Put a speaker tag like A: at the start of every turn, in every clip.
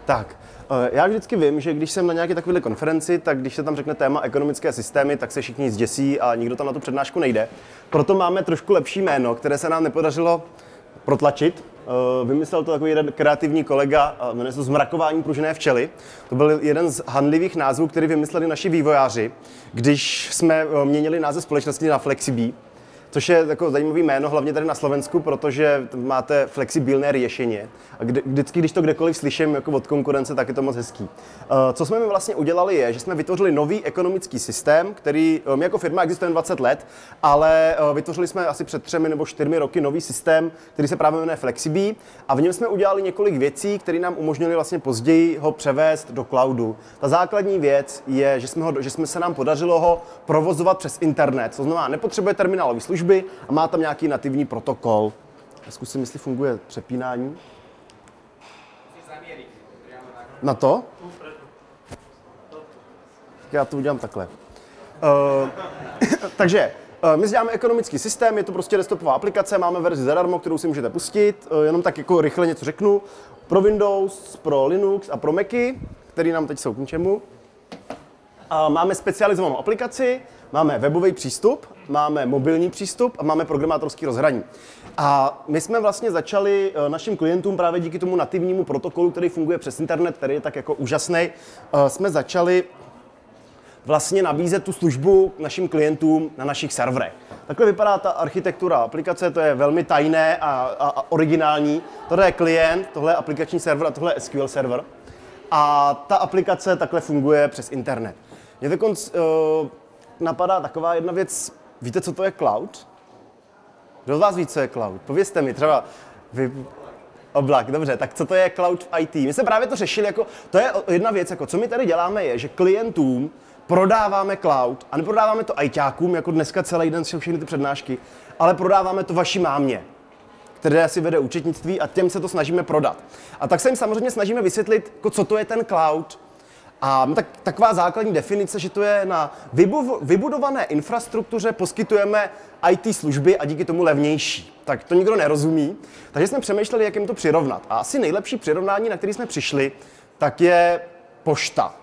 A: Tak, já vždycky vím, že když jsem na nějaké takové konferenci, tak když se tam řekne téma ekonomické systémy, tak se všichni zděsí a nikdo tam na tu přednášku nejde. Proto máme trošku lepší jméno, které se nám nepodařilo protlačit. Vymyslel to takový jeden kreativní kolega, jmenuje se Zmrakování pružné včely. To byl jeden z handlivých názvů, který vymysleli naši vývojáři, když jsme měnili název společnosti na Flexibee. Což je jako zajímavý jméno, hlavně tady na Slovensku, protože máte flexibilné řešení. A vždycky, když to kdekoliv slyším jako od konkurence, tak je to moc hezký. Co jsme my vlastně udělali je, že jsme vytvořili nový ekonomický systém, který my jako firma existuje 20 let, ale vytvořili jsme asi před 3 nebo 4 roky nový systém, který se právě jmenuje Flexibee, a v něm jsme udělali několik věcí, které nám umožnily vlastně později ho převést do cloudu. Ta základní věc je, že se nám podařilo ho provozovat přes internet, to znamená, nepotřebuje terminálový služby a má tam nějaký nativní protokol. Zkusím, jestli funguje přepínání. Na to? Já to udělám takhle. Takže my děláme ekonomický systém, je to prostě desktopová aplikace, máme verzi zadarmo, kterou si můžete pustit, jenom tak jako rychle něco řeknu. Pro Windows, pro Linux a pro Macy, který nám teď jsou k ničemu. A máme specializovanou aplikaci, máme webový přístup, máme mobilní přístup a máme programátorský rozhraní. A my jsme vlastně začali našim klientům právě díky tomu nativnímu protokolu, který funguje přes internet, který je tak jako úžasný, jsme začali vlastně nabízet tu službu našim klientům na našich serverech. Takhle vypadá ta architektura aplikace, to je velmi tajné a originální. Tohle je klient, tohle je aplikační server a tohle je SQL server. A ta aplikace takhle funguje přes internet. Mě dokonce napadá taková jedna věc. Víte, co to je cloud? Kdo z vás ví, co je cloud? Povězte mi, třeba vy... Oblak, dobře, tak co to je cloud v IT? My jsme právě to řešili, jako, to je jedna věc, jako, co my tady děláme je, že klientům prodáváme cloud a neprodáváme to ITákům, jako dneska celý den jsou všechny ty přednášky, ale prodáváme to vaší mámě, které si vede účetnictví, a těm se to snažíme prodat. A tak se jim samozřejmě snažíme vysvětlit, jako, co to je ten cloud. A taková základní definice, že to je na vybudované infrastruktuře poskytujeme IT služby a díky tomu levnější. Tak to nikdo nerozumí. Takže jsme přemýšleli, jak jim to přirovnat. A asi nejlepší přirovnání, na který jsme přišli, tak je pošta.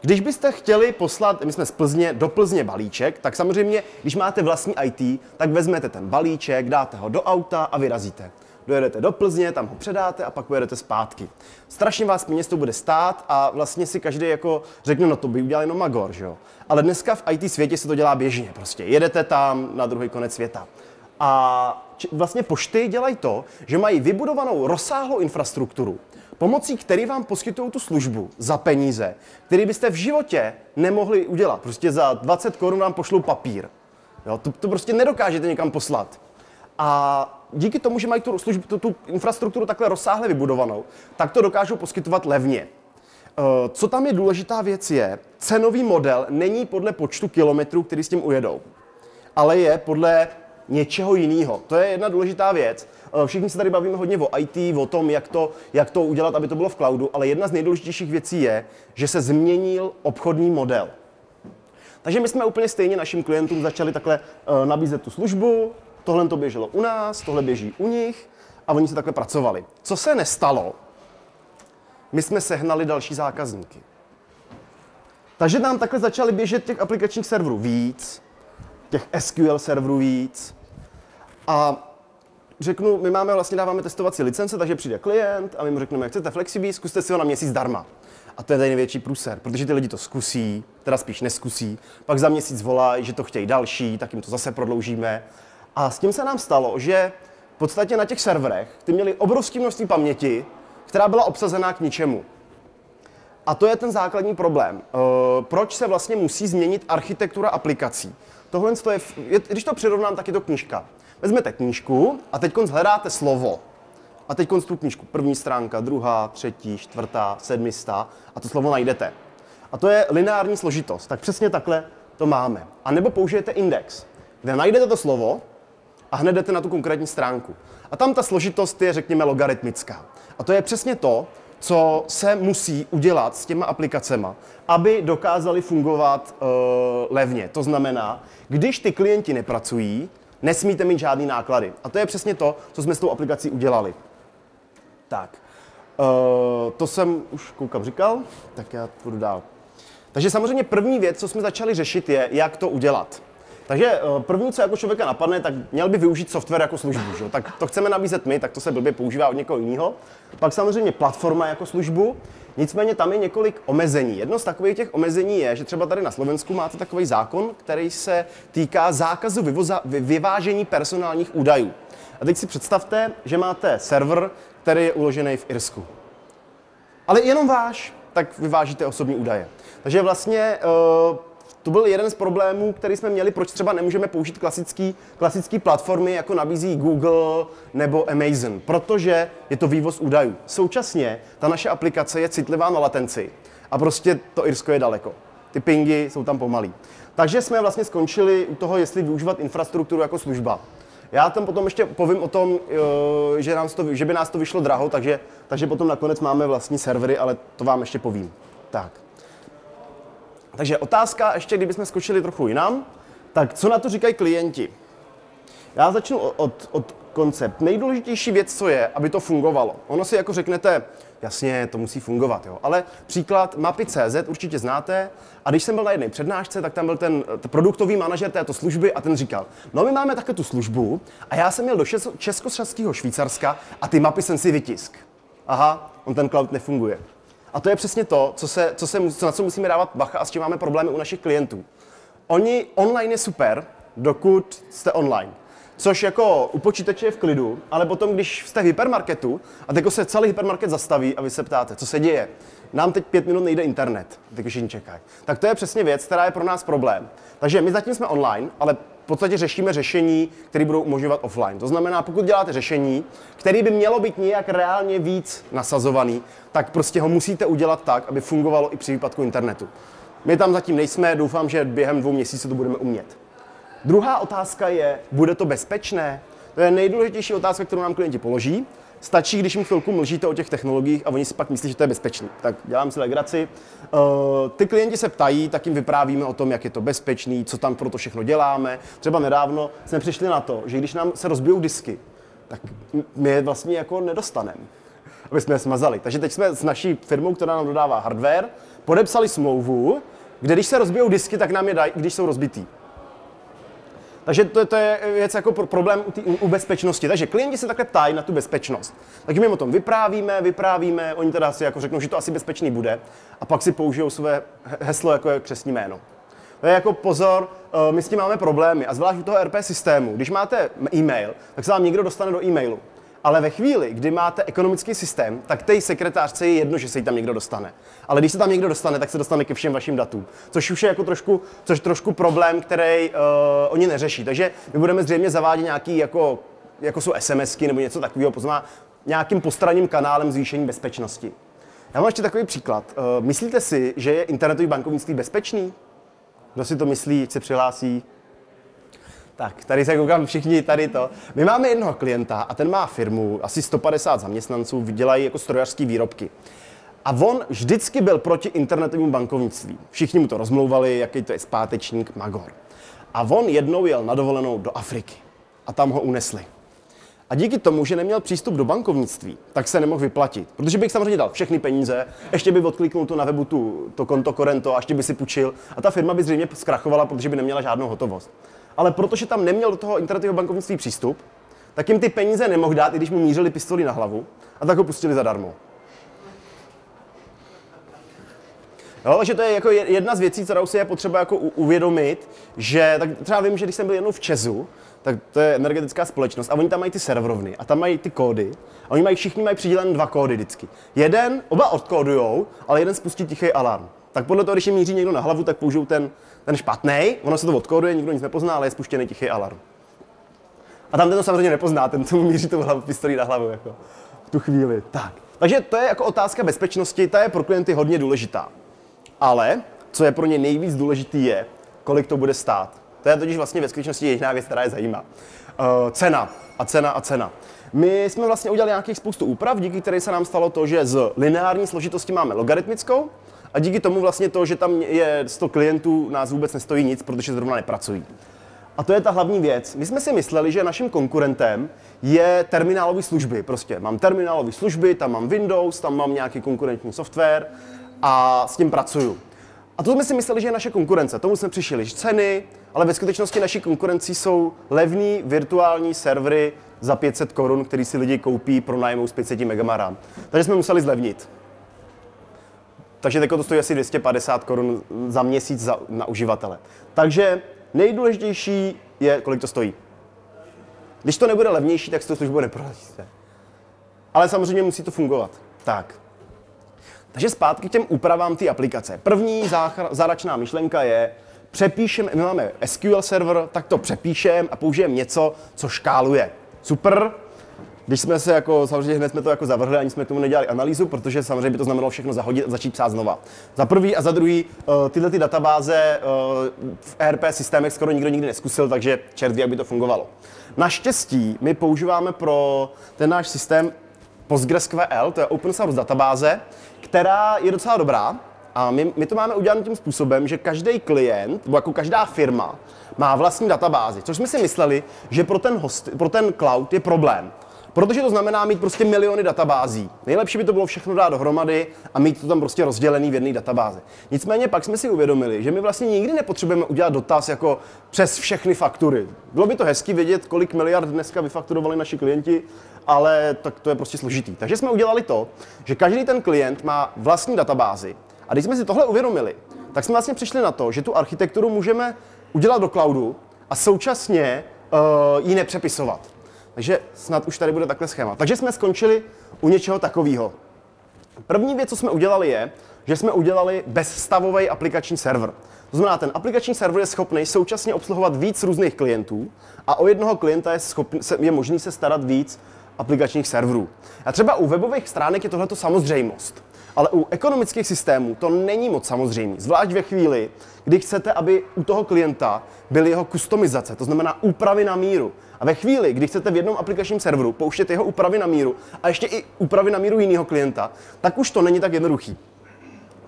A: Když byste chtěli poslat, my jsme z Plzně, do Plzně balíček, tak samozřejmě, když máte vlastní IT, tak vezmete ten balíček, dáte ho do auta a vyrazíte. Dojedete do Plzně, tam ho předáte a pak pojedete zpátky. Strašně vás peněz to bude stát a vlastně si každý jako řekne, no to by udělal jenom magor, že jo. Ale dneska v IT světě se to dělá běžně, prostě jedete tam na druhý konec světa. A vlastně pošty dělají to, že mají vybudovanou rozsáhlou infrastrukturu, pomocí který vám poskytují tu službu za peníze, který byste v životě nemohli udělat. Prostě za 20 korun vám pošlou papír. Jo, to prostě nedokážete někam poslat. A díky tomu, že mají tu infrastrukturu takhle rozsáhle vybudovanou, tak to dokážou poskytovat levně. Co tam je důležitá věc je, cenový model není podle počtu kilometrů, který s tím ujedou, ale je podle něčeho jiného. To je jedna důležitá věc. Všichni se tady bavíme hodně o IT, o tom, jak to udělat, aby to bylo v cloudu, ale jedna z nejdůležitějších věcí je, že se změnil obchodní model. Takže my jsme úplně stejně našim klientům začali takhle nabízet tu službu. Tohle to běželo u nás, tohle běží u nich a oni se takhle pracovali. Co se nestalo? My jsme sehnali další zákazníky. Takže nám takhle začaly běžet těch aplikačních serverů víc, těch SQL serverů víc. A řeknu, my dáváme testovací licence, takže přijde klient a my mu řekneme, jak chcete Flexibee, zkuste si ho na měsíc zdarma. A to je tady největší průser, protože ty lidi to zkusí, teda spíš neskusí, pak za měsíc volají, že to chtějí další, tak jim to zase prodloužíme. A s tím se nám stalo, že v podstatě na těch serverech ty měli obrovské množství paměti, která byla obsazená k ničemu. A to je ten základní problém. Proč se vlastně musí změnit architektura aplikací? Tohle je, když to přirovnám, tak je to knížka. Vezmete knížku a teď hledáte slovo. A teď tu knížku, první stránka, druhá, třetí, čtvrtá, 700 a to slovo najdete. A to je lineární složitost. Tak přesně takhle to máme. A nebo použijete index, kde najdete to slovo a hned jdete na tu konkrétní stránku. A tam ta složitost je, řekněme, logaritmická. A to je přesně to, co se musí udělat s těma aplikacema, aby dokázali fungovat levně. To znamená, když ty klienti nepracují, nesmíte mít žádný náklady. A to je přesně to, co jsme s tou aplikací udělali. Tak. To jsem už koukám říkal, tak já půjdu dál. Takže samozřejmě první věc, co jsme začali řešit, je, jak to udělat. Takže první, co jako člověka napadne, tak měl by využít software jako službu. Že? Tak to chceme nabízet my, tak to se blbě používá od někoho jiného. Pak samozřejmě platforma jako službu, nicméně tam je několik omezení. Jedno z takových těch omezení je, že třeba tady na Slovensku máte takový zákon, který se týká zákazu vyvážení personálních údajů. A teď si představte, že máte server, který je uložený v Irsku. Ale jenom váš, tak vyvážíte osobní údaje. Takže vlastně to byl jeden z problémů, který jsme měli, proč třeba nemůžeme použít klasické platformy, jako nabízí Google nebo Amazon, protože je to vývoz údajů. Současně ta naše aplikace je citlivá na latenci a prostě to Irsko je daleko. Ty pingy jsou tam pomalý. Takže jsme vlastně skončili u toho, jestli využívat infrastrukturu jako služba. Já tam potom ještě povím o tom, že by nás to vyšlo draho, takže potom nakonec máme vlastní servery, ale to vám ještě povím. Tak. Takže otázka, ještě kdybychom skočili trochu jinam, tak co na to říkají klienti? Já začnu od koncept. Nejdůležitější věc, co je, aby to fungovalo. Ono si jako řeknete, jasně, to musí fungovat, jo. Ale příklad mapy.cz určitě znáte. A když jsem byl na jedné přednášce, tak tam byl ten produktový manažer této služby a ten říkal, no my máme také tu službu a já jsem měl do Československého Švýcarska a ty mapy jsem si vytisk. Aha, on ten cloud nefunguje. A to je přesně to, na co musíme dávat bacha a s čím máme problémy u našich klientů. Online je super, dokud jste online. Což jako u počítače je v klidu, ale potom, když jste v hypermarketu a teď se celý hypermarket zastaví a vy se ptáte, co se děje. Nám teď 5 minut nejde internet, teď všichni čekají. Tak to je přesně věc, která je pro nás problém. Takže my zatím jsme online, ale v podstatě řešíme řešení, které budou umožňovat offline. To znamená, pokud děláte řešení, které by mělo být nějak reálně víc nasazovaný, tak prostě ho musíte udělat tak, aby fungovalo i při výpadku internetu. My tam zatím nejsme, doufám, že během 2 měsíců to budeme umět. Druhá otázka je, bude to bezpečné? To je nejdůležitější otázka, kterou nám klienti položí. Stačí, když jim chvilku mlžíte o těch technologiích a oni si pak myslí, že to je bezpečný. Tak dělám si legraci. Ty klienti se ptají, tak jim vyprávíme o tom, jak je to bezpečný, co tam pro to všechno děláme. Třeba nedávno jsme přišli na to, že když nám se rozbijou disky, tak my je vlastně jako nedostaneme, aby jsme je smazali. Takže teď jsme s naší firmou, která nám dodává hardware, podepsali smlouvu, kde když se rozbijou disky, tak nám je dají, když jsou rozbitý. Takže to je věc jako problém u bezpečnosti. Takže klienti se takhle ptají na tu bezpečnost. Takže my o tom vyprávíme, oni teda si jako řeknou, že to asi bezpečný bude a pak si použijou své heslo jako je křestní jméno. To je jako pozor, my s tím máme problémy a zvlášť u toho RP systému. Když máte e-mail, tak se vám někdo dostane do e-mailu. Ale ve chvíli, kdy máte ekonomický systém, tak té sekretářce je jedno, že se jí tam někdo dostane. Ale když se tam někdo dostane, tak se dostane ke všem vašim datům. Což už je jako trošku problém, který oni neřeší. Takže my budeme zřejmě zavádět nějaký, jako jsou SMSky nebo něco takového, poznamená nějakým postranním kanálem zvýšení bezpečnosti. Já mám ještě takový příklad. Myslíte si, že je internetový bankovnictví bezpečný? Kdo si to myslí, ať se přihlásí? Tak, tady se koukám všichni, tady to. My máme jednoho klienta a ten má firmu, asi 150 zaměstnanců, dělají jako strojařské výrobky. A on vždycky byl proti internetovému bankovnictví. Všichni mu to rozmlouvali, jaký to je zpátečník, magor. A on jednou jel na dovolenou do Afriky a tam ho unesli. A díky tomu, že neměl přístup do bankovnictví, tak se nemohl vyplatit. Protože bych samozřejmě dal všechny peníze, ještě by odkliknul to na webu to konto Korento a ještě by si půjčil a ta firma by zřejmě zkrachovala, protože by neměla žádnou hotovost. Ale protože tam neměl do toho internetového bankovnictví přístup, tak jim ty peníze nemohl dát, i když mu mířili pistoli na hlavu, a tak ho pustili zadarmo. Jo, takže to je jako jedna z věcí, kterou si je potřeba jako uvědomit, že tak třeba vím, že když jsem byl jednou v Česu, tak to je energetická společnost a oni tam mají ty serverovny a tam mají ty kódy a oni všichni mají přidělen 2 kódy vždycky. Oba odkódujou, ale jeden spustí tichý alarm. Tak podle toho, když jim míří někdo na hlavu, tak použijou ten špatný, ono se to odkóduje, nikdo nic nepozná, ale je spuštěný tichý alarm. A tam ten to samozřejmě nepozná, ten, co mu míří tu pistolí na hlavu, jako v tu chvíli. Tak. Takže to je jako otázka bezpečnosti, ta je pro klienty hodně důležitá. Ale, co je pro ně nejvíc důležitý je, kolik to bude stát. To je totiž vlastně ve skutečnosti jediná věc, která je zajímá. Cena. My jsme vlastně udělali nějakých spoustu úprav, díky které se nám stalo to, že z lineární složitosti máme logaritmickou a díky tomu vlastně to, že tam je 100 klientů, nás vůbec nestojí nic, protože zrovna nepracují. A to je ta hlavní věc. My jsme si mysleli, že naším konkurentem je terminálové služby. Prostě mám terminálové služby, tam mám Windows, tam mám nějaký konkurentní software a s tím pracuju. A to jsme si mysleli, že je naše konkurence. Tomu jsme přišli ceny, ale ve skutečnosti naší konkurencí jsou levný virtuální servery za 500 korun, který si lidi koupí, pronajmou z 500 MB RAM. Takže jsme museli zlevnit. Takže teď to stojí asi 250 korun za měsíc na uživatele. Takže nejdůležitější je, kolik to stojí. Když to nebude levnější, tak si to službu neprodajte. Ale samozřejmě musí to fungovat. Tak. Takže zpátky k těm úpravám té aplikace. První záračná myšlenka je, přepíšeme, my máme SQL server, tak to přepíšeme a použijeme něco, co škáluje. Super. Když jsme se samozřejmě hned jsme to zavrhli, ani jsme tomu nedělali analýzu, protože samozřejmě by to znamenalo všechno zahodit a začít psát znova. Za prvý a za druhý, tyhle ty databáze v ERP systémech skoro nikdo nikdy neskusil, takže čert ví, jak by to fungovalo. Naštěstí my používáme pro ten náš systém PostgreSQL, to je open source databáze, která je docela dobrá. A my to máme udělat tím způsobem, že každý klient, nebo jako každá firma, má vlastní databázi, což jsme si mysleli, že pro ten cloud je problém. Protože to znamená mít prostě miliony databází. Nejlepší by to bylo všechno dát dohromady a mít to tam prostě rozdělený v jedné databázi. Nicméně pak jsme si uvědomili, že my vlastně nikdy nepotřebujeme udělat dotaz jako přes všechny faktury. Bylo by to hezky vědět, kolik miliard dneska vyfakturovali naši klienti, ale tak to je prostě složitý. Takže jsme udělali to, že každý ten klient má vlastní databázi. A když jsme si tohle uvědomili, tak jsme vlastně přišli na to, že tu architekturu můžeme udělat do cloudu a současně ji nepřepisovat. Takže snad už tady bude takhle schéma. Takže jsme skončili u něčeho takového. První věc, co jsme udělali, je, že jsme udělali bezstavový aplikační server. To znamená, ten aplikační server je schopný současně obsluhovat víc různých klientů a o jednoho klienta je možný se starat víc aplikačních serverů. A třeba u webových stránek je tohleto samozřejmost. Ale u ekonomických systémů to není moc samozřejmé. Zvlášť ve chvíli, kdy chcete, aby u toho klienta byly jeho kustomizace, to znamená úpravy na míru. A ve chvíli, kdy chcete v jednom aplikačním serveru pouštět jeho úpravy na míru a ještě i úpravy na míru jiného klienta, tak už to není tak jednoduchý.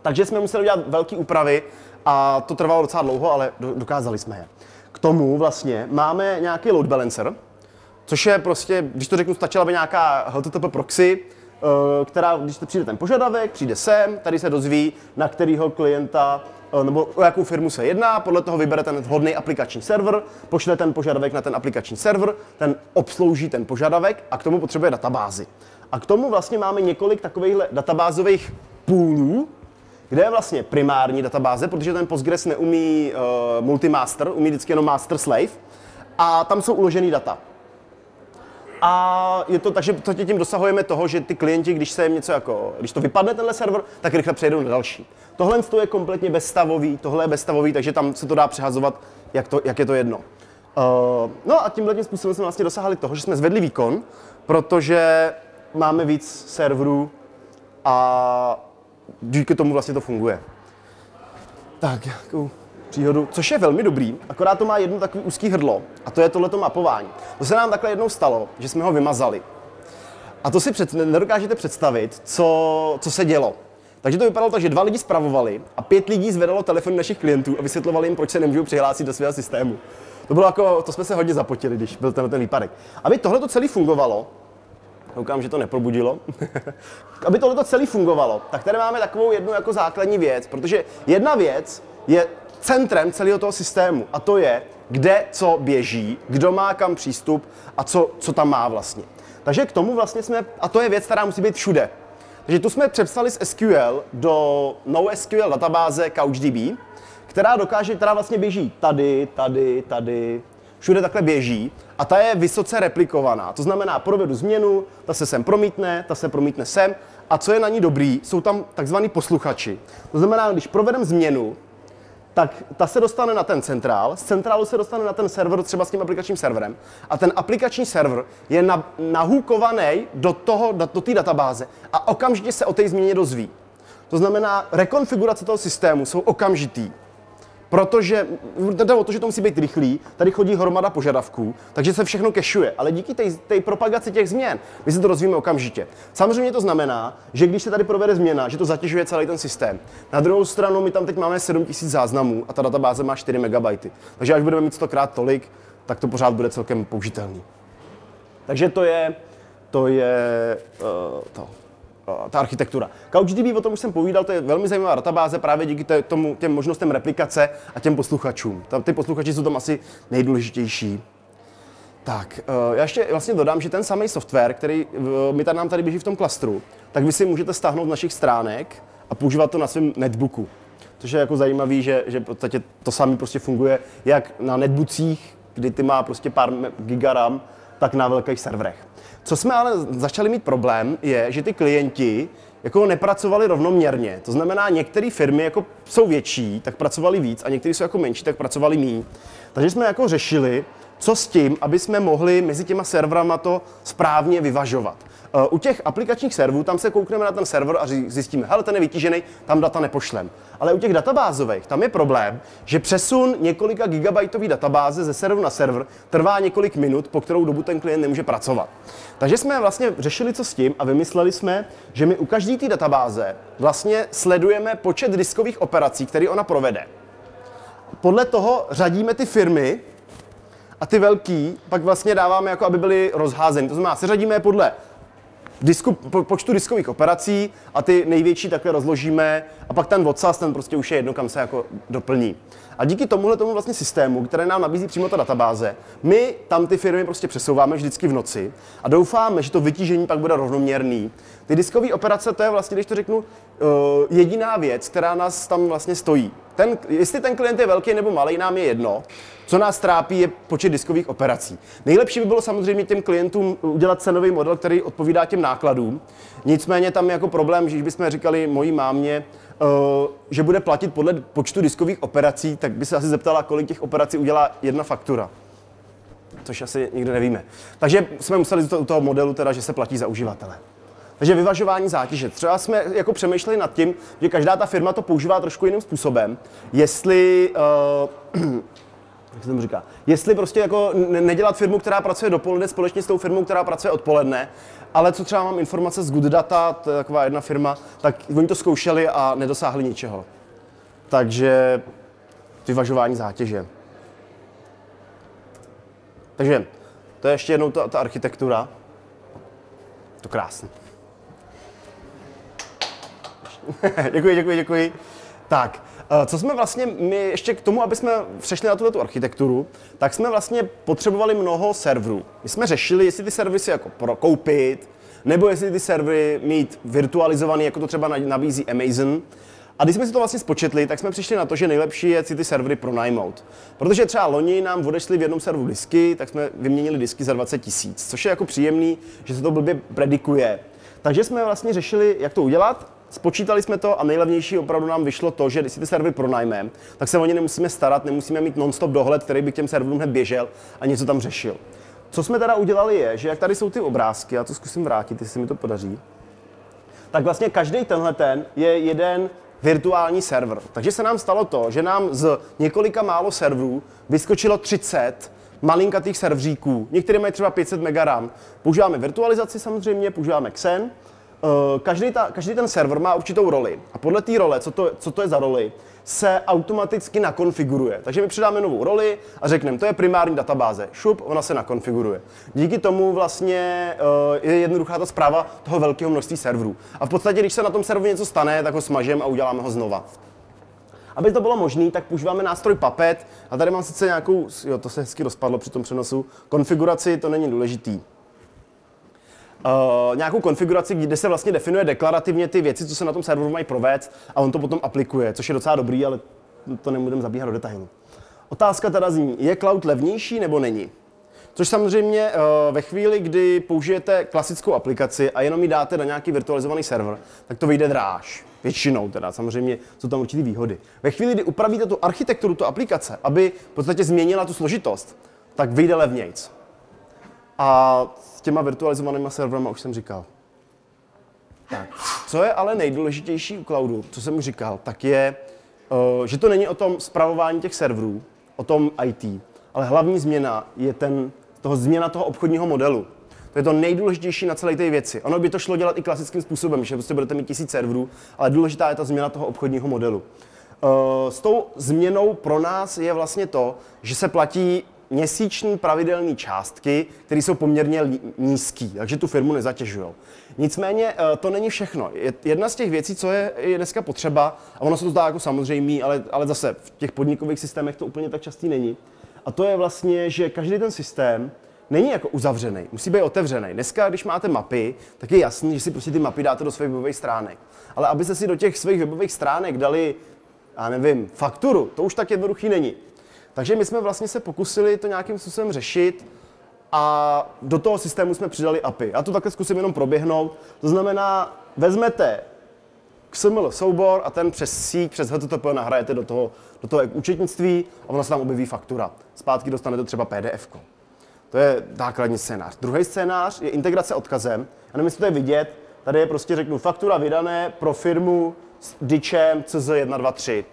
A: Takže jsme museli dělat velké úpravy a to trvalo docela dlouho, ale dokázali jsme je. K tomu vlastně máme nějaký load balancer, což je prostě, když to řeknu, stačila by nějaká HTTP proxy, která, když přijde ten požadavek, přijde sem, tady se dozví, na kterého klienta nebo o jakou firmu se jedná, podle toho vybere ten vhodný aplikační server, pošle ten požadavek na ten aplikační server, ten obslouží ten požadavek a k tomu potřebuje databázi. A k tomu vlastně máme několik takovýchhle databázových poolů, kde je vlastně primární databáze, protože ten Postgres neumí multimaster, umí vždycky jenom master-slave a tam jsou uložený data. A je to takže tím dosahujeme toho, že ty klienti, když se jim něco když to vypadne tenhle server, tak rychle přejdou na další. Tohle je kompletně bezstavový, tohle je bezstavový, takže tam se to dá přehazovat, jak je to jedno. No a tímhle způsobem jsme vlastně dosáhli toho, že jsme zvedli výkon, protože máme víc serverů a díky tomu vlastně to funguje. Tak, jakou příhodu, což je velmi dobrý, akorát to má jedno takový úzký hrdlo a to je tohleto mapování. To se nám takhle jednou stalo, že jsme ho vymazali. A to si nedokážete představit, co se dělo. Takže to vypadalo tak, že 2 lidi spravovali a 5 lidí zvedalo telefony našich klientů a vysvětlovali jim, proč se nemůžou přihlásit do svého systému. To bylo to jsme se hodně zapotili, když byl ten výpadek. Aby tohleto celé fungovalo, koukám, že to neprobudilo, aby tohleto celé fungovalo, tak tady máme takovou jednu základní věc, protože jedna věc je centrem celého toho systému a to je, kde co běží, kdo má kam přístup a co tam má vlastně. Takže k tomu vlastně a to je věc, která musí být všude. Takže tu jsme přepsali z SQL do NoSQL databáze CouchDB, která vlastně běží tady, všude takhle běží a ta je vysoce replikovaná. To znamená, provedu změnu, ta se sem promítne, ta se promítne sem a co je na ní dobrý, jsou tam takzvaný posluchači. To znamená, když provedem změnu, tak ta se dostane na ten centrál, z centrálu se dostane na ten server třeba s tím aplikačním serverem a ten aplikační server je nahukovaný do té databáze a okamžitě se o té změně dozví. To znamená, rekonfigurace toho systému jsou okamžitý. Protože jde o to, že to musí být rychlý, tady chodí hromada požadavků, takže se všechno kešuje, ale díky té propagaci těch změn, my si to rozvíjíme okamžitě. Samozřejmě to znamená, že když se tady provede změna, že to zatěžuje celý ten systém. Na druhou stranu my tam teď máme 7000 záznamů a ta databáze má 4 MB. Takže až budeme mít 100krát tolik, tak to pořád bude celkem použitelný. Takže to je ta architektura. CouchDB, o tom už jsem povídal, to je velmi zajímavá databáze právě díky těm možnostem replikace a těm posluchačům. Ty posluchači jsou tam asi nejdůležitější. Tak, já ještě vlastně dodám, že ten samý software, který nám tady běží v tom klastru, tak vy si můžete stáhnout z našich stránek a používat to na svém netbooku. Což je jako zajímavý, že v podstatě to samé prostě funguje jak na netbookích, kdy ty má prostě pár giga RAM, tak na velkých serverech. Co jsme ale začali mít problém, je, že ty klienti jako nepracovali rovnoměrně. To znamená, některé firmy jako jsou větší, tak pracovali víc, a některé jsou jako menší, tak pracovali méně. Takže jsme jako řešili, co s tím, aby jsme mohli mezi těma serverama to správně vyvažovat. U těch aplikačních serverů, tam se koukneme na ten server a zjistíme, hele, ten je vytížený, tam data nepošlem. Ale u těch databázových, tam je problém, že přesun několika gigabajtový databáze ze serveru na server trvá několik minut, po kterou dobu ten klient nemůže pracovat. Takže jsme vlastně řešili, co s tím, a vymysleli jsme, že my u každé té databáze vlastně sledujeme počet diskových operací, které ona provede. Podle toho řadíme ty firmy a ty velký pak vlastně dáváme, jako aby byly rozházeny. To znamená, seřadíme je podle počtu diskových operací a ty největší takhle rozložíme a pak ten odsaz, ten prostě už je jedno, kam se jako doplní. A díky tomu vlastně systému, které nám nabízí přímo ta databáze, my tam ty firmy prostě přesouváme vždycky v noci a doufáme, že to vytížení pak bude rovnoměrný. Ty diskové operace, to je vlastně, když to řeknu, jediná věc, která nás tam vlastně stojí. Jestli ten klient je velký nebo malý, nám je jedno. Co nás trápí, je počet diskových operací. Nejlepší by bylo samozřejmě těm klientům udělat cenový model, který odpovídá těm nákladům. Nicméně tam je jako problém, že když bychom říkali mojí mámě, že bude platit podle počtu diskových operací, tak by se asi zeptala, kolik těch operací udělá jedna faktura. Což asi nikdo nevíme. Takže jsme museli u toho modelu teda, že se platí za uživatele. Takže vyvažování zátěže. Třeba jsme jako přemýšleli nad tím, že každá ta firma to používá trošku jiným způsobem. Jestli jak se tomu říká, jestli prostě jako nedělat firmu, která pracuje dopoledne společně s tou firmou, která pracuje odpoledne, ale co třeba mám informace z Good Data, to je taková jedna firma, tak oni to zkoušeli a nedosáhli ničeho. Takže vyvažování zátěže. Takže to je ještě jednou ta architektura. To krásné. Děkuji. Tak, co jsme vlastně my ještě k tomu, aby jsme přešli na tu architekturu, tak jsme vlastně potřebovali mnoho serverů. My jsme řešili, jestli ty servery si jako prokoupit, nebo jestli ty servery mít virtualizovaný, jako to třeba nabízí Amazon. A když jsme si to vlastně spočetli, tak jsme přišli na to, že nejlepší je si ty servery pronajmout. Protože třeba loni nám odešli v jednom serveru disky, tak jsme vyměnili disky za 20 000, což je jako příjemný, že se to blbě predikuje. Takže jsme vlastně řešili, jak to udělat. Spočítali jsme to a nejlevnější opravdu nám vyšlo to, že když si ty servery pronajmeme, tak se o ně nemusíme starat, nemusíme mít non-stop dohled, který by k těm serverům hned běžel a něco tam řešil. Co jsme teda udělali je, že jak tady jsou ty obrázky, já to zkusím vrátit, jestli mi to podaří, tak vlastně každý tenhle je jeden virtuální server. Takže se nám stalo to, že nám z několika málo serverů vyskočilo 30 malinkatých serveříků. Některé mají třeba 500 MB RAM. Používáme virtualizaci samozřejmě, používáme Xen. Každý ten server má určitou roli a podle té role, co to je za roli, se automaticky nakonfiguruje. Takže my přidáme novou roli a řekneme, to je primární databáze. Šup, ona se nakonfiguruje. Díky tomu vlastně je jednoduchá ta správa toho velkého množství serverů. A v podstatě, když se na tom serveru něco stane, tak ho smažeme a uděláme ho znova. Aby to bylo možné, tak používáme nástroj Puppet a tady mám sice nějakou, to se hezky rozpadlo při tom přenosu, konfiguraci, to není důležitý. Nějakou konfiguraci, kde se vlastně definuje deklarativně ty věci, co se na tom serveru mají provést a on to potom aplikuje, což je docela dobrý, ale to nebudeme zabíhat do detailu. Otázka teda zní, je cloud levnější nebo není? Což samozřejmě ve chvíli, kdy použijete klasickou aplikaci a jenom ji dáte na nějaký virtualizovaný server, tak to vyjde dráž. Většinou teda, samozřejmě jsou tam určitý výhody. Ve chvíli, kdy upravíte tu architekturu, tu aplikace, aby v podstatě změnila tu složitost, tak vyjde levnějc. A s těma virtualizovanýma serverama už jsem říkal. Tak. Co je ale nejdůležitější u cloudu, co jsem už říkal, tak je že to není o tom spravování těch serverů, o tom IT, ale hlavní změna je změna toho obchodního modelu. To je to nejdůležitější na celé té věci. Ono by to šlo dělat i klasickým způsobem, že prostě budete mít 1000 serverů, ale důležitá je ta změna toho obchodního modelu. S tou změnou pro nás je vlastně to, že se platí měsíční pravidelné částky, které jsou poměrně nízké, takže tu firmu nezatěžují. Nicméně to není všechno. Jedna z těch věcí, co je dneska potřeba, a ono se to zdá jako samozřejmé, ale zase v těch podnikových systémech to úplně tak častý není, a to je vlastně, že každý ten systém není jako uzavřený, musí být otevřený. Dneska, když máte mapy, tak je jasný, že si prostě ty mapy dáte do svých webových stránek. Ale abyste si do těch svých webových stránek dali, já nevím, fakturu, to už tak jednoduchý není. Takže my jsme vlastně se pokusili to nějakým způsobem řešit a do toho systému jsme přidali API. Já to takhle zkusím jenom proběhnout. To znamená, vezmete XML soubor a ten přes síť, přes HTTP nahrajete do toho účetnictví a ona se tam objeví faktura. Zpátky dostanete třeba PDF. To je základní scénář. Druhý scénář je integrace odkazem. Já nevím, jestli to je vidět. Tady je prostě, řeknu, faktura vydané pro firmu s DIČem CZ123.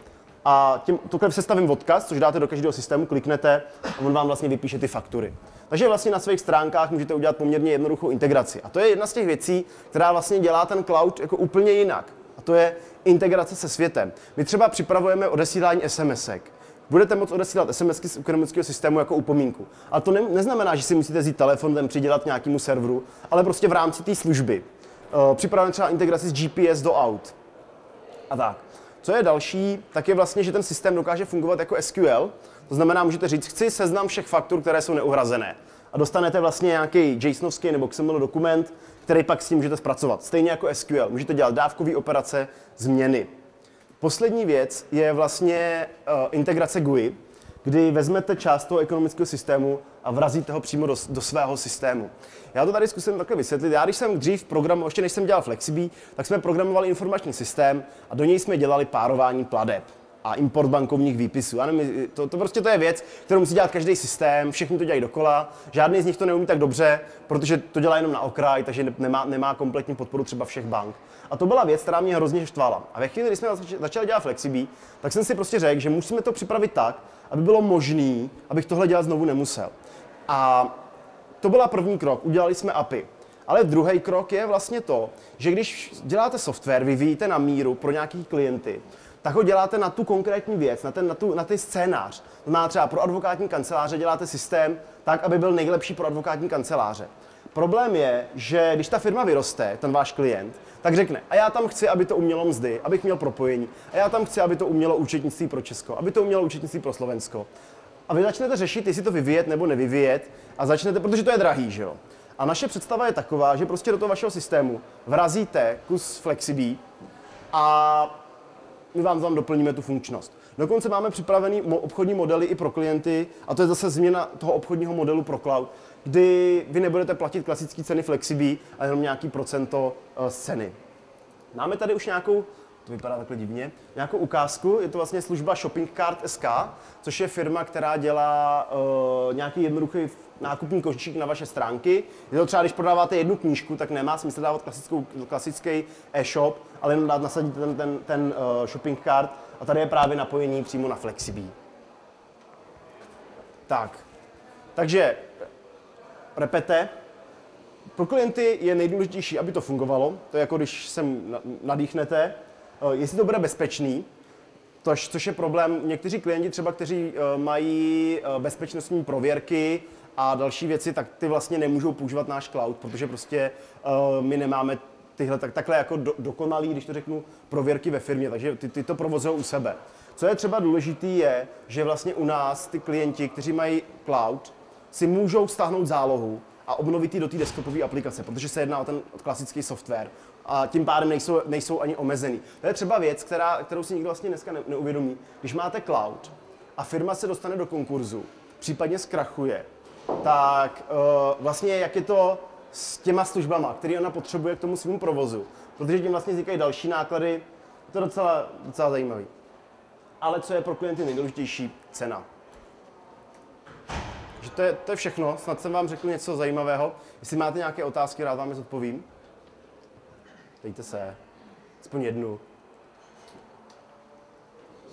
A: A takhle sestavím odkaz, což dáte do každého systému, kliknete a on vám vlastně vypíše ty faktury. Takže vlastně na svých stránkách můžete udělat poměrně jednoduchou integraci. A to je jedna z těch věcí, která vlastně dělá ten cloud jako úplně jinak. A to je integrace se světem. My třeba připravujeme odesílání SMSek. Budete moct odesílat SMSky z ekonomického systému jako upomínku. Ale to neznamená, že si musíte vzít telefon, ten přidělat nějakému serveru, ale prostě v rámci té služby. Připravujeme třeba integraci z GPS do aut. A tak. Co je další, tak je vlastně, že ten systém dokáže fungovat jako SQL. To znamená, můžete říct, chci seznam všech faktur, které jsou neuhrazené. A dostanete vlastně nějaký JSONovský nebo XML dokument, který pak s tím můžete zpracovat. Stejně jako SQL. Můžete dělat dávkové operace, změny. Poslední věc je vlastně integrace GUI, kdy vezmete část toho ekonomického systému a vrazíte ho přímo do svého systému. Já to tady zkusím takhle vysvětlit. Já když jsem dřív programoval, ještě než jsem dělal Flexibí, tak jsme programovali informační systém a do něj jsme dělali párování plateb a import bankovních výpisů. To prostě to je věc, kterou musí dělat každý systém, všichni to dělají dokola, žádný z nich to neumí tak dobře, protože to dělá jenom na okraj, takže nemá kompletní podporu třeba všech bank. A to byla věc, která mě hrozně štvala. A ve chvíli, kdy jsme začali dělat Flexibí, tak jsem si prostě řekl, že musíme to připravit tak, aby bylo možné, abych tohle dělat znovu nemusel. A to byl první krok, udělali jsme API. Ale druhý krok je vlastně to, že když děláte software, vyvíjíte na míru pro nějaký klienty, tak ho děláte na tu konkrétní věc, na ten scénář. To znamená třeba pro advokátní kanceláře děláte systém tak, aby byl nejlepší pro advokátní kanceláře. Problém je, že když ta firma vyroste, ten váš klient, tak řekne, a já tam chci, aby to umělo mzdy, abych měl propojení, a já tam chci, aby to umělo účetnictví pro Česko, aby to umělo účetnictví pro Slovensko. A vy začnete řešit, jestli to vyvíjet nebo nevyvíjet, a začnete, protože to je drahý, že jo. A naše představa je taková, že prostě do toho vašeho systému vrazíte kus Flexibí a my vám doplníme tu funkčnost. Dokonce máme připravený obchodní modely i pro klienty, a to je zase změna toho obchodního modelu pro cloud, kdy vy nebudete platit klasické ceny Flexibí, ale jenom nějaký procento z ceny. Máme tady už nějakou, to vypadá takhle divně, nějakou ukázku, je to vlastně služba Shopping Cart SK, což je firma, která dělá nějaký jednoduchý nákupní košík na vaše stránky. Je to třeba, když prodáváte jednu knížku, tak nemá smysl dávat klasický e-shop, ale jenom nasadit ten shopping cart a tady je právě napojení přímo na Flexibí. Takže repete. Pro klienty je nejdůležitější, aby to fungovalo. To je jako když sem nadýchnete. Jestli to bude bezpečný, což je problém. Někteří klienti třeba, kteří mají bezpečnostní prověrky a další věci, tak ty vlastně nemůžou používat náš cloud, protože prostě my nemáme tyhle takhle jako dokonalý, když to řeknu, prověrky ve firmě, takže ty to provozují u sebe. Co je třeba důležitý je, že vlastně u nás ty klienti, kteří mají cloud, si můžou stáhnout zálohu a obnovit ji do té desktopové aplikace, protože se jedná o ten klasický software a tím pádem nejsou ani omezený. To je třeba věc, kterou si nikdo vlastně dneska neuvědomí. Když máte cloud a firma se dostane do konkurzu, případně zkrachuje, tak vlastně jak je to s těma službama, které ona potřebuje k tomu svému provozu, protože tím vlastně vznikají další náklady, to je docela zajímavý. Ale co je pro klienty nejdůležitější? Cena. Že to je všechno, snad jsem vám řekl něco zajímavého. Jestli máte nějaké otázky, rád vám je zodpovím. Dejte se, aspoň jednu.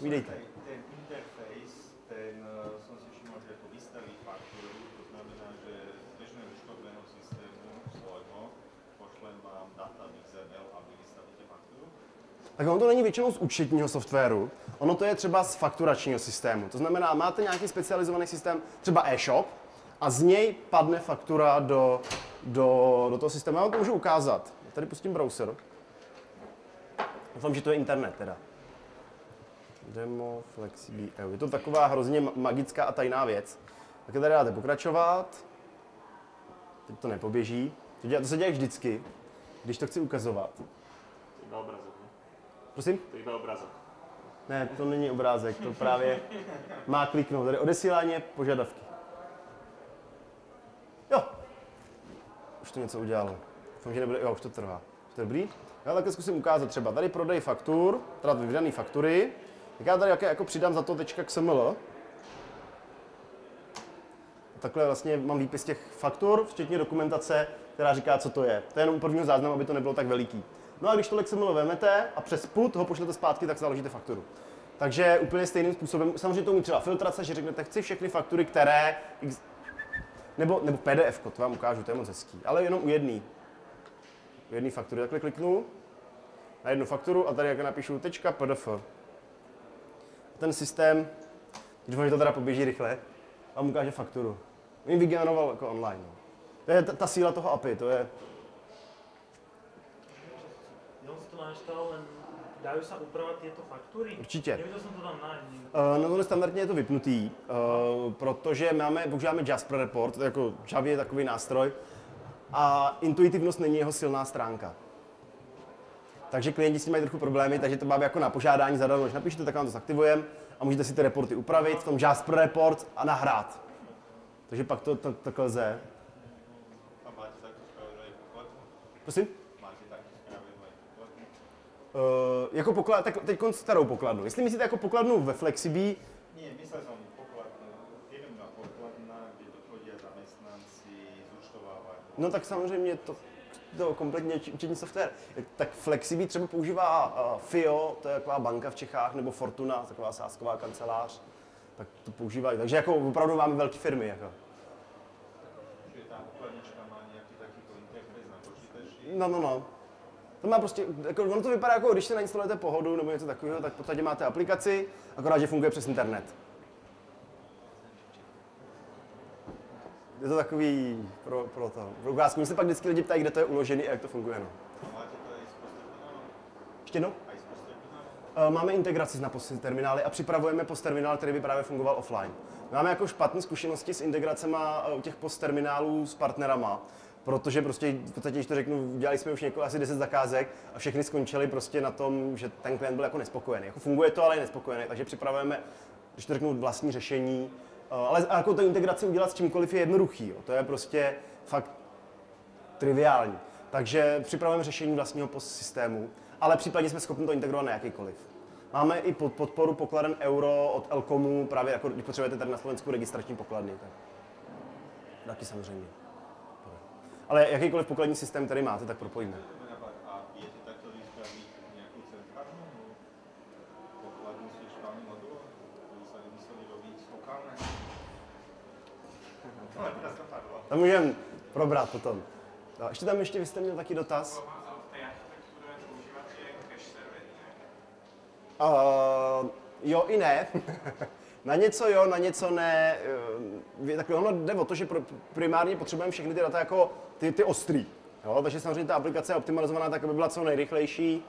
A: Vídejte.
B: Ten interface, ten som si všimol, že ako vystaví faktúru, to znamená, že z bežného účtovného systému svojho pošlem vám data v XML a vy vystavíte faktúru?
A: Tak ono to není většinou z účetního softwaru, ono to je třeba z fakturačního systému. To znamená, máte nějaký specializovaný systém, třeba e-shop, a z něj padne faktura do toho systému. Já vám to můžu ukázat. Tady pustím browser. Doufám, že to je internet teda. Demo FlexiBee. Je to taková hrozně magická a tajná věc. Tak tady dáte pokračovat. Teď to nepoběží. To se děje vždycky, když to chci ukazovat.
C: To je obrázek, ne?
A: Prosím?
C: To je obrázek.
A: Ne, to není obrázek, to právě má kliknout. Tady odesílání požadavky. Jo. Už to něco udělalo. Doufám, že nebude, jo, už to trvá. To je dobrý. Já takhle zkusím ukázat třeba tady prodej faktur, teda vydaný faktury. Tak já tady jako přidám za to .xml. Takhle vlastně mám výpis těch faktur, včetně dokumentace, která říká, co to je. To je jenom u prvního záznamu, aby to nebylo tak veliký. No a když to XML vezmete a přes put ho pošlete zpátky, tak založíte fakturu. Takže úplně stejným způsobem, samozřejmě to umí třeba filtrace, že řeknete, chci všechny faktury, které, nebo PDF, to vám ukážu, to je moc hezký, ale jenom u jedné faktury. Takhle kliknu na jednu fakturu a tady jak napíšu .pdf. Ten systém, když to teda poběží rychle, vám ukáže fakturu. Mě vygeneroval jako online. No. To je ta síla toho API, to je...
D: Ja som to naštal, len dajú sa upravať tieto faktúry?
A: Určitě.
D: Nevidel som to tam nájsť.
A: No tohle standardně je to vypnutý, protože používáme Jasper Report, to je jako Java je takový nástroj a intuitivnost není jeho silná stránka. Takže klienti s tím mají trochu problémy, takže to máme jako na požádání zadarmo, když napíšete, tak vám to zaktivujeme a můžete si ty reporty upravit v tom Jasper Report a nahrát. Takže pak to takhle lze.
B: A máte takto spravedlivý pokladnu?
A: Prosím?
B: Máte takto spravedlivý pokladnu?
A: Jako poklad, tak teď starou pokladnu. Jestli myslíte jako pokladnu ve FlexiBee,
B: Nie, myslel som pokladnu, firmná pokladna, kde to chodia zamestnanci, zúčtovávajú.
A: no tak samozřejmě to kompletně účetní software. Tak FlexiBee třeba používá FIO, to je taková banka v Čechách, nebo Fortuna, taková sázková kancelář, tak to používají. Takže jako opravdu máme velké firmy. Jako.
B: Čiže tá pokladnička má nejaký takýto interfejs na počítači?
A: No. To má prostě, jako, ono to vypadá jako když si nainstalujete Pohodu nebo něco takového, tak v podstatě máte aplikaci, akorát, že funguje přes internet. Je to takový pro ukázku. Mě se pak vždycky lidi ptají, kde to je uložený a jak to funguje. No.
B: Máte to aj s postterminálom?
A: Ještě jednou?
B: Aj s postterminálom?
A: Máme integraci na postterminály a připravujeme postterminál, který by právě fungoval offline. Máme jako špatné zkušenosti s integracema těch postterminálů s partnerama, protože prostě v podstatě, když to řeknu, dělali jsme už asi 10 zakázek a všechny skončily prostě na tom, že ten klient byl jako nespokojený. Jako funguje to, ale je nespokojený, takže připravujeme, když to řeknu, vlastní řešení. Ale jako tu integraci udělat s čímkoliv je jednoduchý, jo. To je prostě fakt triviální. Takže připravujeme řešení vlastního postsystému, ale případně jsme schopni to integrovat na jakýkoliv. Máme i podporu pokladen euro od Elkomu, právě jako když potřebujete tady na Slovensku registrační pokladny. Tak. Taky samozřejmě. Ale jakýkoliv pokladní systém, který máte, tak propojíme.
B: A viete takto vystaviť nejakú centrálnu pokladnu s fiškálnym modulom? Aby sa nemuseli robiť lokálne? Ale teraz to padlo.
A: To můžeme probrat potom. A ještě vy jste měl taky dotaz? Jo i ne. Na něco jo, na něco ne. Takhle ono jde o to, že primárně potřebujeme všechny ty data jako ty ostrý. Jo? Takže samozřejmě ta aplikace je optimalizovaná tak, aby byla co nejrychlejší.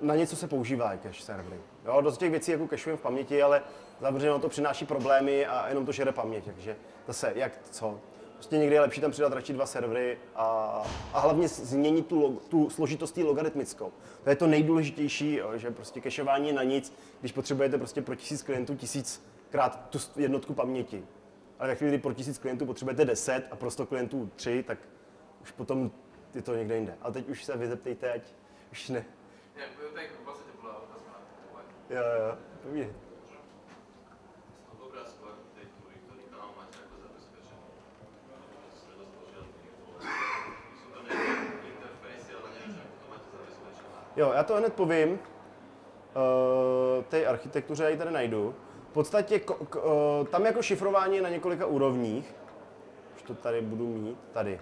A: Na něco se používá cache servery. Jo? Dost těch věcí jako cachujeme v paměti, ale zavřeno to přináší problémy a jenom to žere paměť. Takže zase jak co. Prostě někdy je lepší tam přidat radši 2 servery a hlavně změnit tu složitost té logaritmickou. To je to nejdůležitější, jo, že prostě cacheování je na nic, když potřebujete prostě pro 1000 klientů 1000 krát tu jednotku paměti. Ale ve chvíli, kdy pro 1000 klientů potřebujete 10 a pro 100 klientů 3, tak už potom je to někde jinde. Ale teď už se vy zeptejte, ať už ne.
E: Ne, tak vlastně to byla otázka na to.
A: Jo, povídej.
E: Obrázku architektúry, ktorý tam máte ako zabezpečený. Sme dosť požiadali. Sú tam nejaké interfejsy, ale neviem, ako to máte zabezpečené.
A: Jo, já to hned povím. té architektuře, já ji tady najdu. V podstatě tam jako šifrování je na několika úrovních. Už to tady budu mít, tady.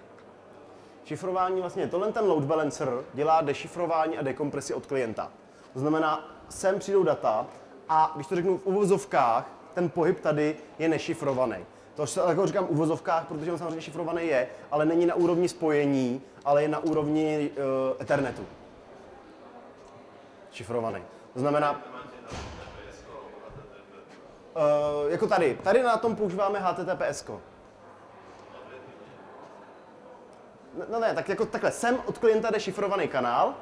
A: Šifrování vlastně, tohle ten load balancer dělá dešifrování a dekompresi od klienta. To znamená, sem přijdou data a když to řeknu v uvozovkách, ten pohyb tady je nešifrovaný. To jako říkám v uvozovkách, protože on samozřejmě šifrovaný je, ale není na úrovni spojení, ale je na úrovni Ethernetu. Šifrovaný. To znamená, jako tady na tom používáme HTTPS. No ne, tak jako takhle, sem od klienta jde šifrovaný kanál,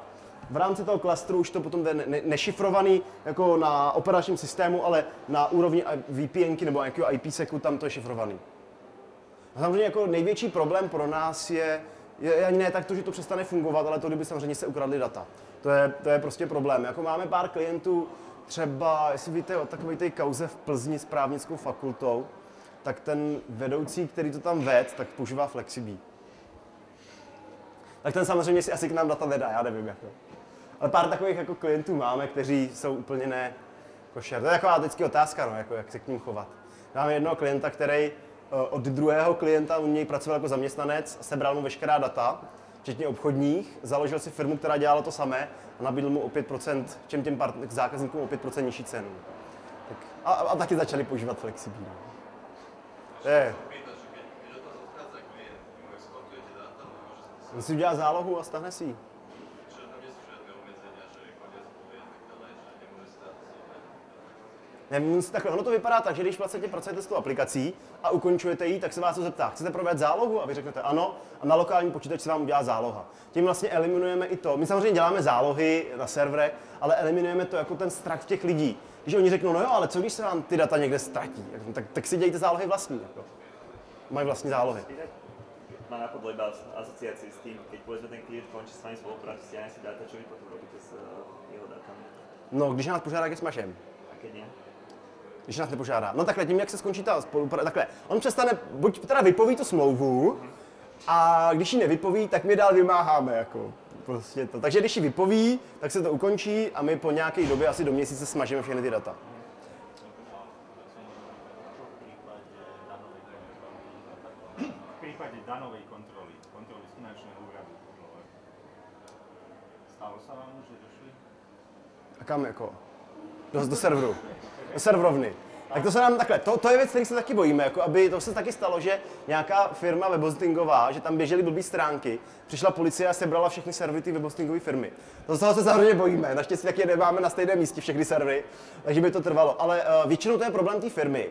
A: v rámci toho klastru už to potom jde nešifrovaný jako na operačním systému, ale na úrovni VPNky nebo nějakého IPsecu tam to je šifrovaný. A samozřejmě jako největší problém pro nás je ani ne tak to, že to přestane fungovat, ale to, kdyby samozřejmě se ukradly data. To je prostě problém. Jako máme pár klientů, třeba, jestli víte o takové té kauze v Plzni s právnickou fakultou, tak ten vedoucí, který to tam ved, tak používá FlexiBee. Tak ten samozřejmě si asi k nám data nedá, já nevím jako. Ale pár takových jako klientů máme, kteří jsou úplně ne košer. To je taková vždycky otázka, no, jako jak se k ním chovat. Máme jednoho klienta, který od druhého klienta u něj pracoval jako zaměstnanec, sebral mu veškerá data, včetně obchodních, založil si firmu, která dělala to samé a nabídl mu o 5%, těm zákazníkům o 5% nižší cenu. Tak, a taky začali používat FlexiBee. On si udělá zálohu a stáhne si ji. Ne, takhle, ono to vypadá tak, že když vlastně pracujete s tou aplikací a ukončujete ji, tak se vás to zeptá, chcete provést zálohu? A vy řeknete ano, a na lokální počítač se vám udělá záloha. Tím vlastně eliminujeme i to. My samozřejmě děláme zálohy na serverech, ale eliminujeme to jako ten strach těch lidí. Když oni řeknou, no jo, ale co když se vám ty data někde ztratí, tak si dějte zálohy vlastní. Jako. Mají vlastní zálohy.
C: Má napadlo iba asociácii s tým, keď povedzme ten klient končí s vami spolupráci, stiahne si dáta, čo vy potom robíte s jeho dátami?
A: No, když nás požádá ke smažem.
C: A keď nie?
A: Když nás nepožádá. No takhle, tím, jak se skončí ta spolupráce, takhle, on přestane, buď teda vypoví tu smlouvu, a když ji nevypoví, tak my dál vymáháme, jako, prostě to. Takže když ji vypoví, tak se to ukončí a my po nějaké době, asi do měsíce, smažíme všechny ty data.
B: V prípade danovej kontroly z finančného úradu, stalo sa vám, že došli?
A: A kam jako? Do serveru. Do serverovny. Tak to se nám takhle, to je věc, který se taky bojíme, jako aby to se taky stalo, že nějaká firma webhostingová, že tam běžely blbý stránky, přišla policie a sebrala všechny servery té webhostingové firmy. To z toho se samozřejmě bojíme, naštěstí taky nemáme na stejném místě všechny servery, takže by to trvalo, ale většinou to je problém té firmy.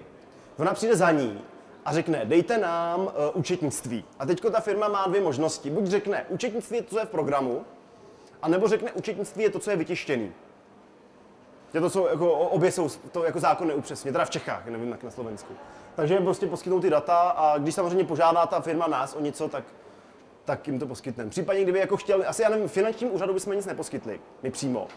A: Ona přijde za ní a řekne, dejte nám účetnictví. A teďko ta firma má dvě možnosti, buď řekne, účetnictví je to, co je v programu, anebo řekne, účetnictví je to, co je vytištěný. To jsou, jako, obě jsou to jako zákon neupřesně, teda v Čechách, nevím jak na Slovensku. Takže jim prostě poskytnou ty data a když samozřejmě požádá ta firma nás o něco, tak jim to poskytneme. Případně kdyby jako chtěli, asi já nevím, finančním úřadu bychom nic neposkytli, my přímo.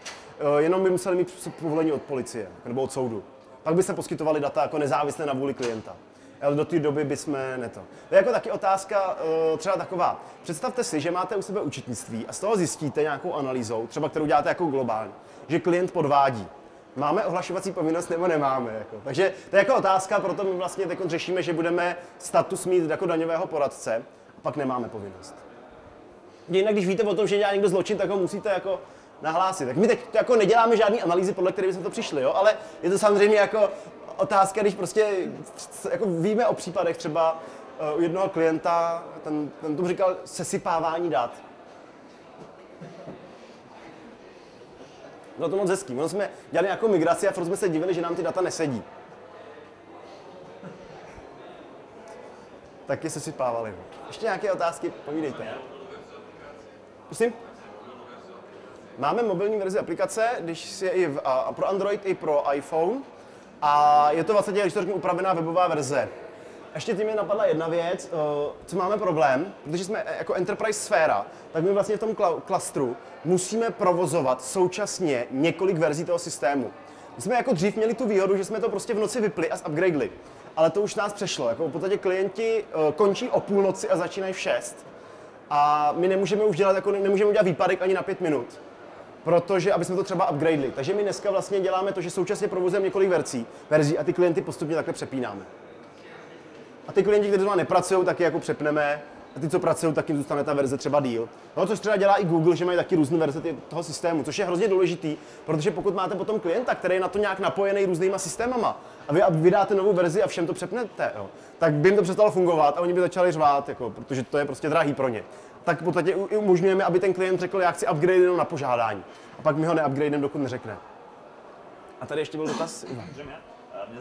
A: Jenom by museli mít povolení od policie nebo od soudu. Pak by se poskytovali data jako nezávisle na vůli klienta. Ale do té doby bychom neto. To je jako taky otázka třeba taková. Představte si, že máte u sebe účetnictví a z toho zjistíte nějakou analýzou, třeba kterou děláte jako globálně, že klient podvádí. Máme ohlašovací povinnost nebo nemáme? Jako. Takže to je jako otázka, proto my vlastně teď řešíme, že budeme status mít jako daňového poradce a pak nemáme povinnost. Jinak, když víte o tom, že dělá někdo zločin, tak ho musíte jako nahlásit. Tak my teď jako neděláme žádný analýzy, podle kterých jsme to přišli, jo? Ale je to samozřejmě jako otázka, když prostě jako víme o případech třeba u jednoho klienta, ten tomu říkal sesypávání dat. Bylo to moc hezký. My jsme dělali nějakou migraci a furt jsme se divili, že nám ty data nesedí. Taky sesypávali. Ještě nějaké otázky? Povídejte. Prosím? Máme mobilní verzi aplikace, když je i pro Android, i pro iPhone. A je to vlastně, když to řeknu, upravená webová verze. Ještě tím mě napadla jedna věc, co máme problém, protože jsme jako enterprise sféra, tak my vlastně v tom klastru musíme provozovat současně několik verzí toho systému. My jsme jako dřív měli tu výhodu, že jsme to prostě v noci vypli a upgradeli, ale to už nás přešlo. Jako v podstatě klienti končí o půlnoci a začínají v 6. A my nemůžeme už dělat, jako nemůžeme udělat výpadek ani na 5 minut. protože aby jsme to třeba upgradeli. Takže my dneska vlastně děláme to, že současně provozujeme několik verzí a ty klienty postupně takhle přepínáme. A ty klienti, kteří doma nepracují, tak je jako přepneme. A ty, co pracují, tak jim zůstane ta verze třeba díl. No, což třeba dělá i Google, že mají taky různé verze toho systému, což je hrozně důležitý, protože pokud máte potom klienta, který je na to nějak napojený různýma systémama a vy vydáte novou verzi a všem to přepnete, jo, tak by jim to přestalo fungovat a oni by začali řvát, jako, protože to je prostě drahý pro ně. Tak v podstatě umožňujeme, aby ten klient řekl, já chci upgrade jenom na požádání. A pak my ho neupgrademe, dokud neřekne. A tady ještě byl dotaz.
C: Mňa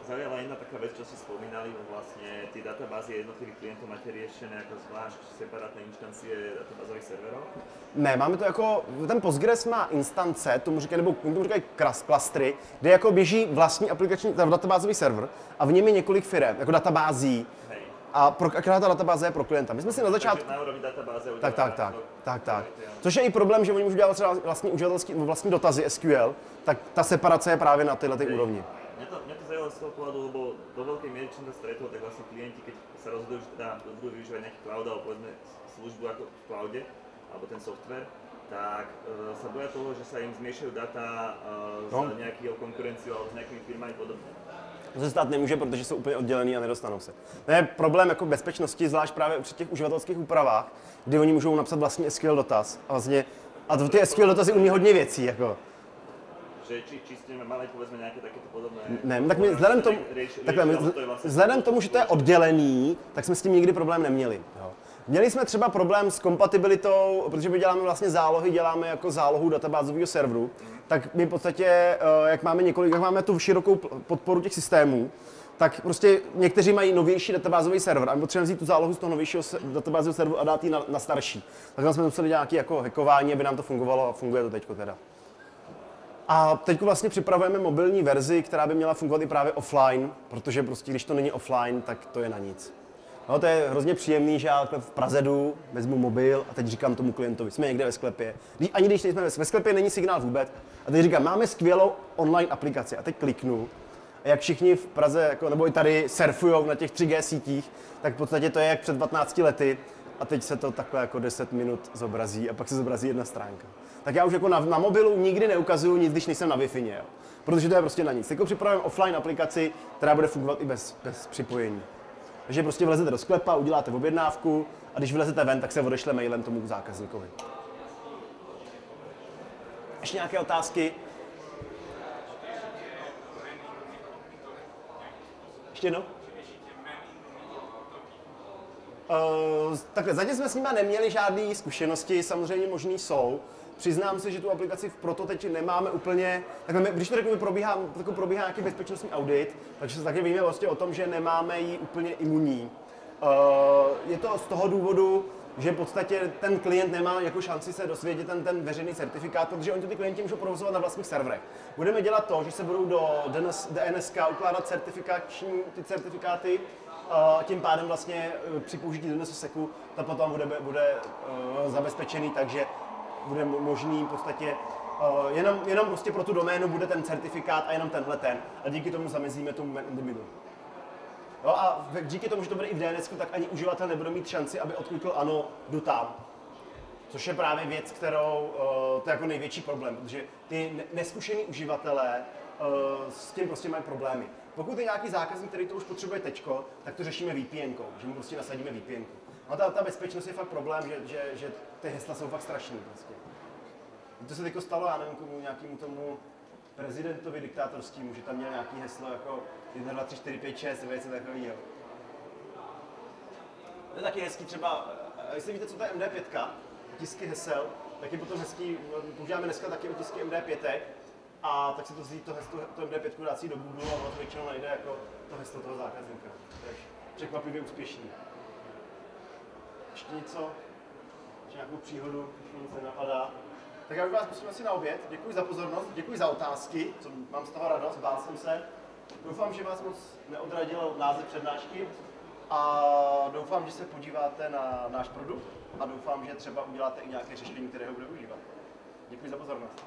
C: zaujala jedna taká vec, čo si spomínali, vlastne tie databázy jednotlivých klientov máte riešené ako zvlášť separátne inštancie databázových serverov?
A: Ne, máme to jako, ten Postgres má instance, tomu říkají klastry, kde jako běží vlastní aplikační databázový server a v něm je několik firem, jako databází.
C: Hej.
A: A každá ta databáze je pro klienta. My jsme si na začátku...
C: Takže na úrovni databáze
A: Tak. Což je i problém, že oni můžou dělat třeba vlastní dotazy SQL, tak ta separace je právě na této úrovni.
C: Mňa to zaujalo z toho pohľadu, lebo do veľkej miery, čím sa stretol, tak vlastne klienti, keď sa rozhodujú, že teda budú využívať nejaký cloud, alebo povedzme službu ako v cloude, alebo ten software, tak sa boja toho, že sa im zmiešajú data s nejakou konkurenciou alebo s nejakými firmami podobne.
A: To se stát nemůže, protože jsou úplně oddělený a nedostanou se. To je problém jako bezpečnosti, zvlášť právě při těch uživatelských úpravách, kdy oni můžou napsat vlastní SQL dotaz a ty SQL dotazy umí hodně věcí. Jako.
C: Že či ste mali povedzme nejaké takéto podobné...
A: Ne, tak my vzhledem k tomu, že to je oddělený, tak jsme s tím nikdy problém neměli. Jo. Měli jsme třeba problém s kompatibilitou, protože my děláme vlastně zálohy, děláme jako zálohu databázového serveru, tak my v podstatě, jak máme tu širokou podporu těch systémů, tak prostě někteří mají novější databázový server a my potřebujeme vzít tu zálohu z toho novějšího databázového serveru a dát ji na starší. Tak tam jsme museli nějaké jako hackování, aby nám to fungovalo a funguje to teďko teda. A teď vlastně připravujeme mobilní verzi, která by měla fungovat i právě offline, protože prostě když to není offline, tak to je na nic. No, to je hrozně příjemný, že já v Praze jdu, vezmu mobil a teď říkám tomu klientovi, jsme někde ve sklepě. Ani když nejsme ve sklepě, není signál vůbec. A teď říkám, máme skvělou online aplikaci. A teď kliknu. A jak všichni v Praze, jako, nebo i tady surfujou na těch 3G sítích, tak v podstatě to je jak před 15 lety. A teď se to takhle jako 10 minut zobrazí a pak se zobrazí jedna stránka. Tak já už jako na mobilu nikdy neukazuju nic, když nejsem na Wi-Fi, jo? Protože to je prostě na nic. Teď připravujeme offline aplikaci, která bude fungovat i bez připojení. Takže prostě vlezete do sklepa, uděláte objednávku a když vylezete ven, tak se odešle mailem tomu zákazníkovi. Ještě nějaké otázky? Ještě jednou? Takhle, zatím jsme s nimi neměli žádné zkušenosti, samozřejmě možný jsou. Přiznám se, že tu aplikaci proto teď nemáme úplně, takhle, když to řeknu, probíhá nějaký bezpečnostní audit, takže se taky víme vlastně o tom, že nemáme ji úplně imunní. Je to z toho důvodu, že v podstatě ten klient nemá jako šanci se dosvědět ten veřejný certifikát, protože oni to ty klienti můžou provozovat na vlastních serverech. Budeme dělat to, že se budou do DNSK ukládat ty certifikáty, tím pádem vlastně při použití DNSSECu to potom bude zabezpečený, takže bude možný v podstatě jenom prostě pro tu doménu bude ten certifikát a jenom tenhle a díky tomu zamezíme tomu man in the middle. Jo, a díky tomu, že to bude i v DNSku, tak ani uživatel nebude mít šanci, aby odklikl ano, jdu tam. Což je právě věc, kterou, to je jako největší problém, protože ty neskušení uživatelé s tím prostě mají problémy. Pokud je nějaký zákazník, který to už potřebuje teďko, tak to řešíme VPN-kou, že mu prostě nasadíme VPN-ku. No ta bezpečnost je fakt problém, že ty hesla jsou fakt strašný prostě. To se teďko stalo, já nevím, nějakému tomu prezidentovi diktátorskému, že tam měl nějaký heslo jako 1, 2, 3, 4, 5, 6, nebo něco takového. To je taky hezký třeba, jestli víte, co to je MD5, tisky hesel, tak je potom hezký, používáme dneska taky otisky MD5, a tak si to vzít to MD5 dát si do Google a ono to většinou najde jako to heslo toho zákazníka. Takže překvapivě úspěšný. Ještě něco? Ještě nějakou příhodu, když nic nenapadá. Tak já už vás pustím asi na oběd. Děkuji za pozornost, děkuji za otázky, mám z toho radost, bál jsem se. Doufám, že vás moc neodradil název přednášky a doufám, že se podíváte na náš produkt a doufám, že třeba uděláte i nějaké řešení, které ho bude užívat. Děkuji za pozornost.